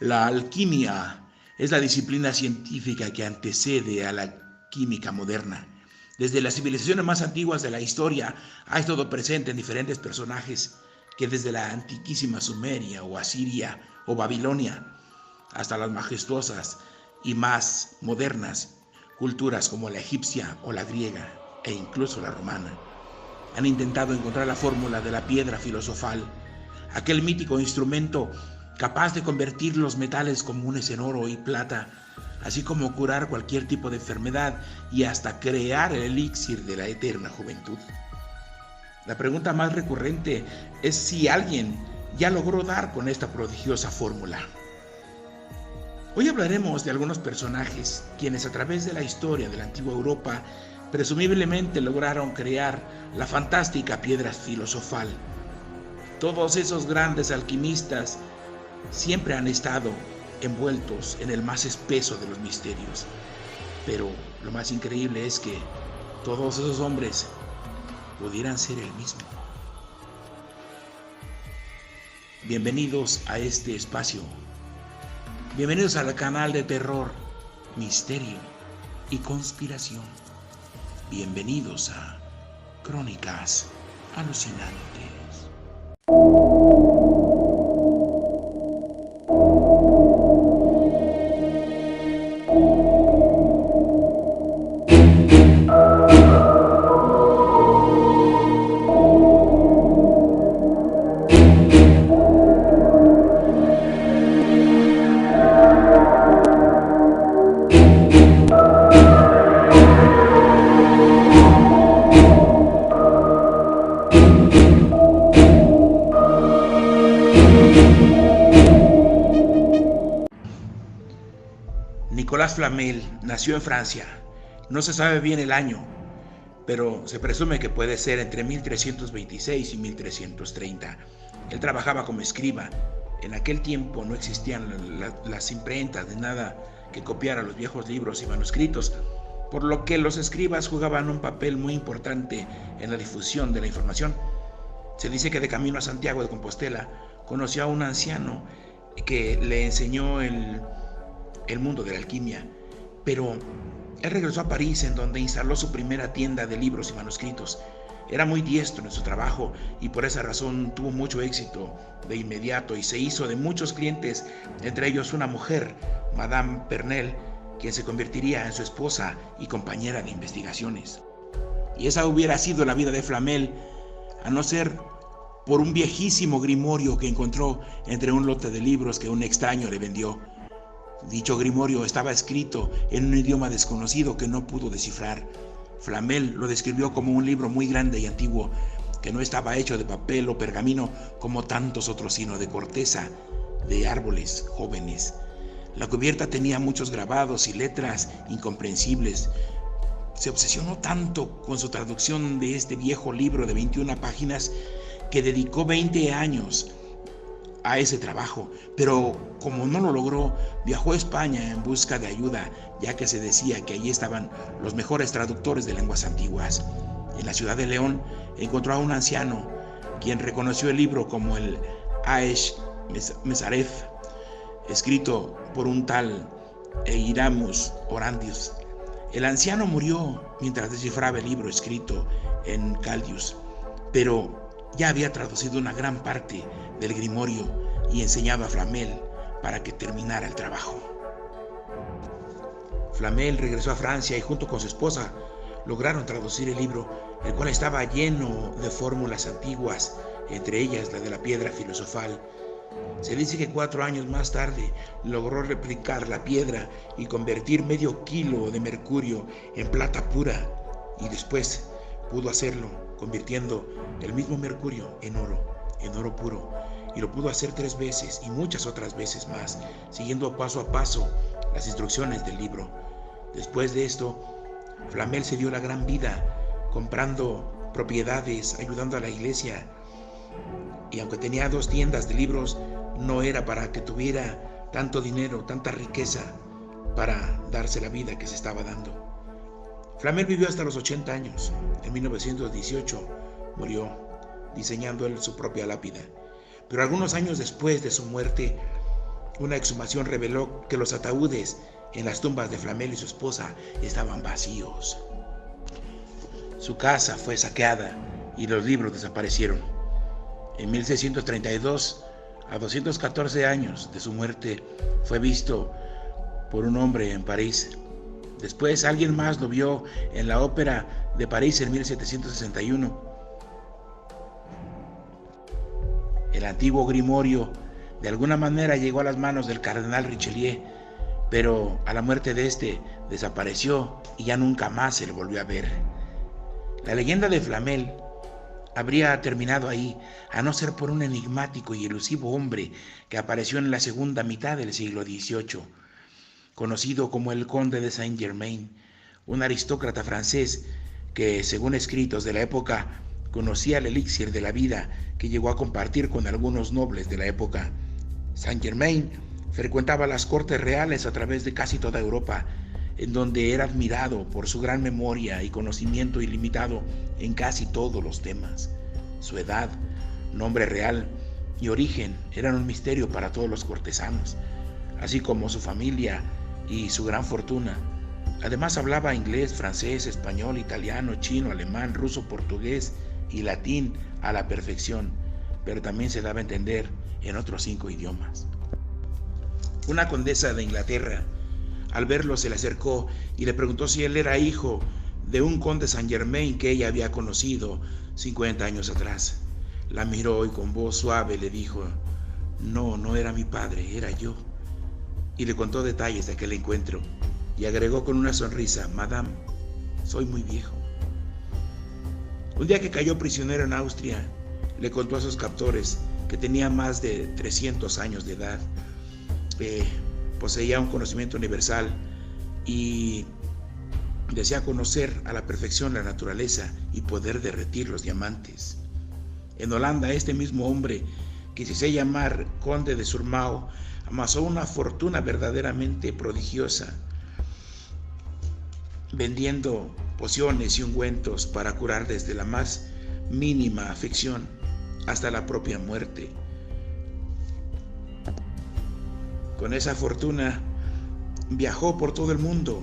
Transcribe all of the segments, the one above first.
La alquimia es la disciplina científica que antecede a la química moderna. Desde las civilizaciones más antiguas de la historia ha estado presente en diferentes personajes que desde la antiquísima Sumeria o Asiria o Babilonia hasta las majestuosas y más modernas culturas como la egipcia o la griega e incluso la romana han intentado encontrar la fórmula de la piedra filosofal, aquel mítico instrumento capaz de convertir los metales comunes en oro y plata, así como curar cualquier tipo de enfermedad y hasta crear el elixir de la eterna juventud. La pregunta más recurrente es si alguien ya logró dar con esta prodigiosa fórmula. Hoy hablaremos de algunos personajes quienes a través de la historia de la antigua Europa presumiblemente lograron crear la fantástica piedra filosofal. Todos esos grandes alquimistas siempre han estado envueltos en el más espeso de los misterios. Pero lo más increíble es que todos esos hombres pudieran ser el mismo. Bienvenidos a este espacio. Bienvenidos al canal de terror, misterio y conspiración. Bienvenidos a Crónicas Alucinantes. Nicolas Flamel nació en Francia. No se sabe bien el año, pero se presume que puede ser entre 1326 y 1330. Él trabajaba como escriba. En aquel tiempo no existían las imprentas de nada que copiara los viejos libros y manuscritos, por lo que los escribas jugaban un papel muy importante en la difusión de la información. Se dice que de camino a Santiago de Compostela conoció a un anciano que le enseñó el mundo de la alquimia, pero él regresó a París, en donde instaló su primera tienda de libros y manuscritos. Era muy diestro en su trabajo y por esa razón tuvo mucho éxito de inmediato y se hizo de muchos clientes, entre ellos una mujer, Madame Pernelle, quien se convertiría en su esposa y compañera de investigaciones. Y esa hubiera sido la vida de Flamel, a no ser por un viejísimo grimorio que encontró entre un lote de libros que un extraño le vendió. Dicho grimorio estaba escrito en un idioma desconocido que no pudo descifrar. Flamel lo describió como un libro muy grande y antiguo, que no estaba hecho de papel o pergamino como tantos otros, sino de corteza de árboles jóvenes. La cubierta tenía muchos grabados y letras incomprensibles. Se obsesionó tanto con su traducción de este viejo libro de 21 páginas que dedicó 20 años a ese trabajo, pero como no lo logró, viajó a España en busca de ayuda, ya que se decía que allí estaban los mejores traductores de lenguas antiguas. En la ciudad de León encontró a un anciano, quien reconoció el libro como el Aesch Mesaref, escrito por un tal Eiramus Orandius. El anciano murió mientras descifraba el libro escrito en Caldius, pero ya había traducido una gran parte del grimorio y enseñado a Flamel para que terminara el trabajo. Flamel regresó a Francia y junto con su esposa lograron traducir el libro, el cual estaba lleno de fórmulas antiguas, entre ellas la de la piedra filosofal. Se dice que 4 años más tarde logró replicar la piedra y convertir medio kilo de mercurio en plata pura, y después pudo hacerlo convirtiendo el mismo mercurio en oro puro, y lo pudo hacer 3 veces y muchas otras veces más, siguiendo paso a paso las instrucciones del libro. Después de esto, Flamel se dio la gran vida comprando propiedades, ayudando a la iglesia, y aunque tenía 2 tiendas de libros, no era para que tuviera tanto dinero, tanta riqueza para darse la vida que se estaba dando. Flamel vivió hasta los 80 años. En 1918 murió diseñando él su propia lápida. Pero algunos años después de su muerte, Una exhumación reveló que los ataúdes en las tumbas de Flamel y su esposa estaban vacíos. Su casa fue saqueada y los libros desaparecieron. En 1632, a 214 años de su muerte, fue visto por un hombre en París. Después alguien más lo vio en la Ópera de París en 1761. El antiguo grimorio de alguna manera llegó a las manos del cardenal Richelieu, pero a la muerte de este desapareció y ya nunca más se le volvió a ver. La leyenda de Flamel habría terminado ahí, a no ser por un enigmático y elusivo hombre que apareció en la segunda mitad del siglo XVIII, conocido como el conde de Saint-Germain, un aristócrata francés que, según escritos de la época, conocía el elixir de la vida que llegó a compartir con algunos nobles de la época. Saint-Germain frecuentaba las cortes reales a través de casi toda Europa, en donde era admirado por su gran memoria y conocimiento ilimitado en casi todos los temas. Su edad, nombre real y origen eran un misterio para todos los cortesanos, así como su familia y su gran fortuna. Además hablaba inglés, francés, español, italiano, chino, alemán, ruso, portugués y latín a la perfección, pero también se daba a entender en otros 5 idiomas. Una condesa de Inglaterra, al verlo, se le acercó y le preguntó si él era hijo de un conde Saint-Germain que ella había conocido 50 años atrás. La miró y con voz suave le dijo: no era mi padre, era yo. Y le contó detalles de aquel encuentro y agregó con una sonrisa: Madame, soy muy viejo. Un día que cayó prisionero en Austria, le contó a sus captores que tenía más de 300 años de edad, poseía un conocimiento universal y desea conocer a la perfección la naturaleza y poder derretir los diamantes. En Holanda, este mismo hombre, que se hacía llamar conde de Surmau, amasó una fortuna verdaderamente prodigiosa, vendiendo pociones y ungüentos para curar desde la más mínima afección hasta la propia muerte. Con esa fortuna viajó por todo el mundo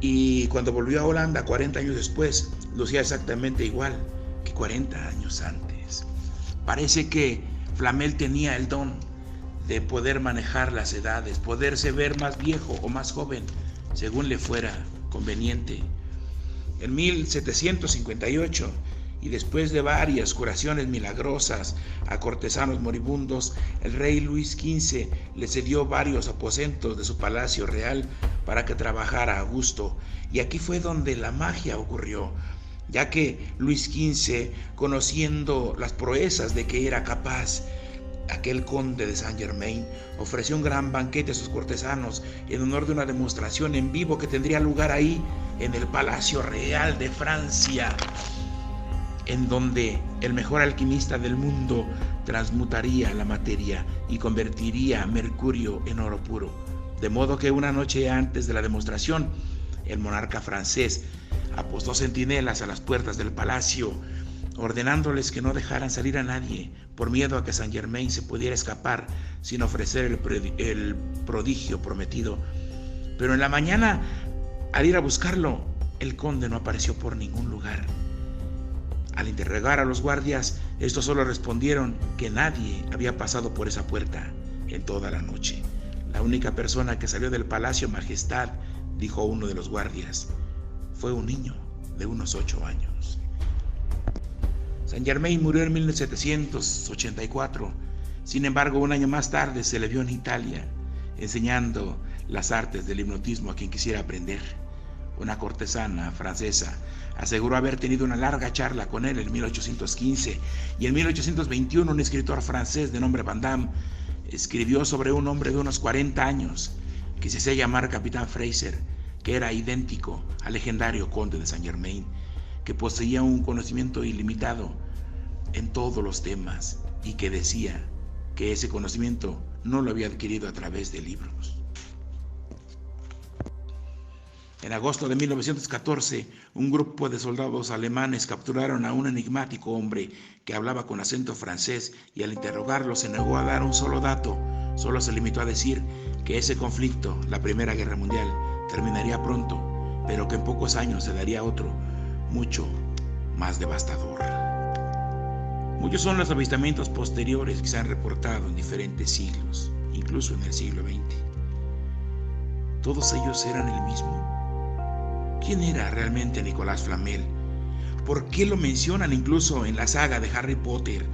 y cuando volvió a Holanda 40 años después, lucía exactamente igual que 40 años antes. Parece que Flamel tenía el don de poder manejar las edades, poderse ver más viejo o más joven, según le fuera conveniente. En 1758, y después de varias curaciones milagrosas a cortesanos moribundos, el rey Luis XV le cedió varios aposentos de su palacio real para que trabajara a gusto. Y aquí fue donde la magia ocurrió, ya que Luis XV, conociendo las proezas de que era capaz aquel conde de Saint-Germain, ofreció un gran banquete a sus cortesanos en honor de una demostración en vivo que tendría lugar ahí, en el Palacio Real de Francia, en donde el mejor alquimista del mundo transmutaría la materia y convertiría mercurio en oro puro. De modo que una noche antes de la demostración, el monarca francés apostó centinelas a las puertas del palacio, ordenándoles que no dejaran salir a nadie, por miedo a que Saint-Germain se pudiera escapar sin ofrecer el prodigio prometido. Pero en la mañana, al ir a buscarlo, el conde no apareció por ningún lugar. Al interrogar a los guardias, estos solo respondieron que nadie había pasado por esa puerta en toda la noche. La única persona que salió del palacio, Majestad, dijo uno de los guardias, fue un niño de unos 8 años. Saint-Germain murió en 1784. Sin embargo, un año más tarde se le vio en Italia, enseñando las artes del hipnotismo a quien quisiera aprender. Una cortesana francesa aseguró haber tenido una larga charla con él en 1815, y en 1821 un escritor francés de nombre Van Damme escribió sobre un hombre de unos 40 años que se hacía llamar Capitán Fraser, que era idéntico al legendario conde de Saint-Germain, que poseía un conocimiento ilimitado en todos los temas y que decía que ese conocimiento no lo había adquirido a través de libros. En agosto de 1914, un grupo de soldados alemanes capturaron a un enigmático hombre que hablaba con acento francés y al interrogarlo se negó a dar un solo dato Solo se limitó a decir que ese conflicto, la Primera Guerra Mundial, terminaría pronto, pero que en pocos años se daría otro, mucho más devastador. Muchos son los avistamientos posteriores que se han reportado en diferentes siglos, incluso en el siglo XX. Todos ellos eran el mismo. ¿Quién era realmente Nicolas Flamel? ¿Por qué lo mencionan incluso en la saga de Harry Potter,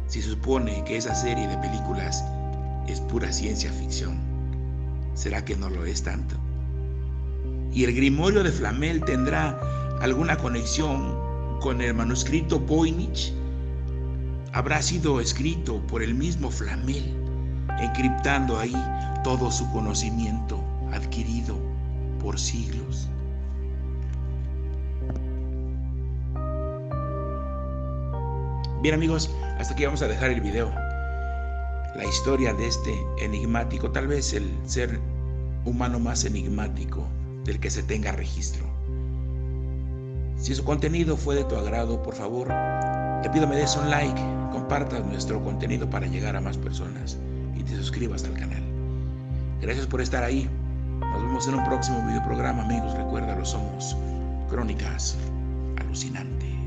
si se supone que esa serie de películas es pura ciencia ficción? ¿Será que no lo es tanto? ¿Y el grimorio de Flamel tendrá alguna conexión con el manuscrito Voynich? ¿Habrá sido escrito por el mismo Flamel, encriptando ahí todo su conocimiento adquirido por siglos? Bien, amigos, hasta aquí vamos a dejar el video. La historia de este enigmático, tal vez el ser humano más enigmático del que se tenga registro. Si su contenido fue de tu agrado, por favor, te pido me des un like, compartas nuestro contenido para llegar a más personas y te suscribas al canal. Gracias por estar ahí. Nos vemos en un próximo videoprograma, amigos. Recuérdalo, somos Crónicas Alucinantes.